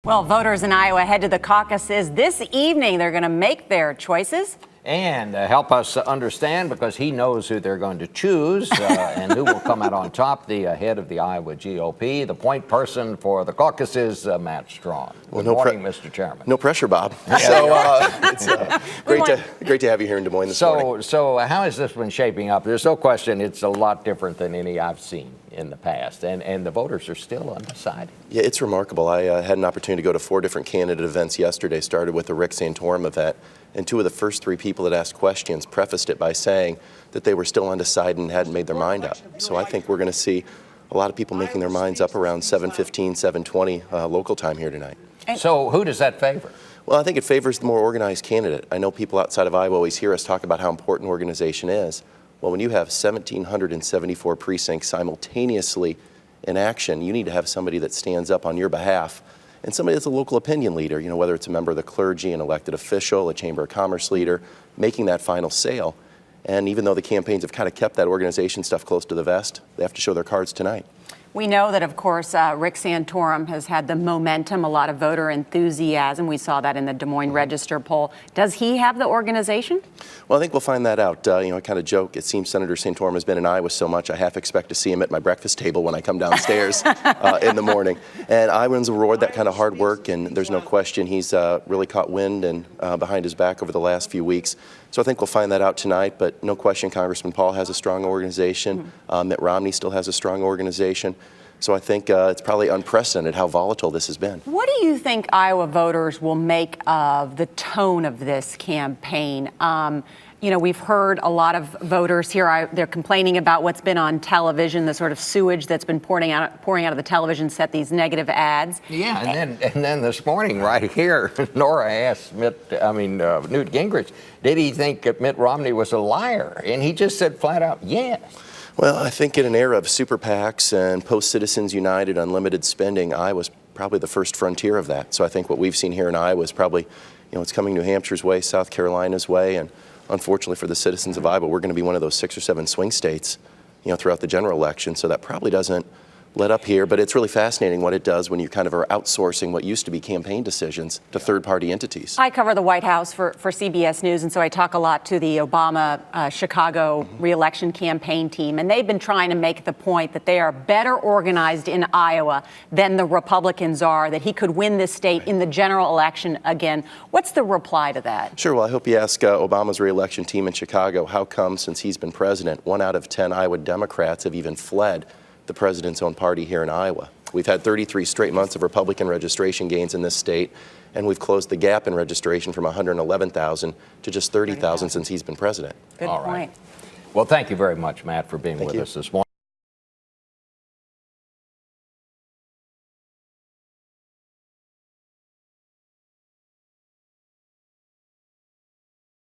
Well, voters in Iowa head to the caucuses this evening. They're going to make their choices. And help us understand, because he knows who they're going to choose and who will come out on top, the head of the Iowa GOP, the point person for the caucuses, Matt Strawn. Good morning, Mr. Chairman. No pressure, Bob. So it's great to have you here in Des Moines this morning. So how has this been shaping up? There's no question it's a lot different than any I've seen in the past, and the voters are still undecided. Yeah, it's remarkable. I had an opportunity to go to 4 different candidate events yesterday, started with the Rick Santorum event, and 2 of the first 3 people that asked questions prefaced it by saying that they were still undecided and hadn't made their mind up. So I think we're going to see a lot of people making their minds up around 7:15, 7:20 local time here tonight. So who does that favor? Well, I think it favors the more organized candidate. I know people outside of Iowa always hear us talk about how important organization is. Well, when you have 1,774 precincts simultaneously in action, you need to have somebody that stands up on your behalf, and somebody that's a local opinion leader, you know, whether it's a member of the clergy, an elected official, a Chamber of Commerce leader, making that final sale. And even though the campaigns have kind of kept that organization stuff close to the vest, they have to show their cards tonight. We know that, of course, Rick Santorum has had the momentum, a lot of voter enthusiasm. We saw that in the Des Moines Register poll. Does he have the organization? Well, I think we'll find that out. I kind of joke, it seems Senator Santorum has been in Iowa so much, I half expect to see him at my breakfast table when I come downstairs in the morning. And Iowans reward that kind of hard work, and there's no question he's really caught wind and behind his back over the last few weeks. So I think we'll find that out tonight, but no question Congressman Paul has a strong organization. Mitt Romney still has a strong organization. So I think it's probably unprecedented how volatile this has been. What do you think Iowa voters will make of the tone of this campaign? You know, we've heard a lot of voters here, they're complaining about what's been on television, the sort of sewage that's been pouring out of the television set, these negative ads. Yeah, and then this morning right here, Norah asked Newt Gingrich, did he think that Mitt Romney was a liar? And he just said flat out, yes. Well, I think in an era of super PACs and post-Citizens United unlimited spending, Iowa's probably the first frontier of that. So I think what we've seen here in Iowa is probably, it's coming New Hampshire's way, South Carolina's way, and unfortunately for the citizens of Iowa, we're going to be one of those 6 or 7 swing states, throughout the general election. So that probably doesn't let up here, but it's really fascinating what it does when you kind of are outsourcing what used to be campaign decisions to third-party entities. I cover the White House for CBS News, and so I talk a lot to the Obama Chicago re-election campaign team, and they've been trying to make the point that they are better organized in Iowa than the Republicans are, that he could win this state in the general election again. What's the reply to that? Sure. Well, I hope you ask Obama's re-election team in Chicago, how come since he's been president, 1 out of 10 Iowa Democrats have even fled the president's own party here in Iowa. We've had 33 straight months of Republican registration gains in this state, and we've closed the gap in registration from 111,000 to just 30,000 since he's been president. Good point. Well, thank you very much, Matt, for being with us this morning.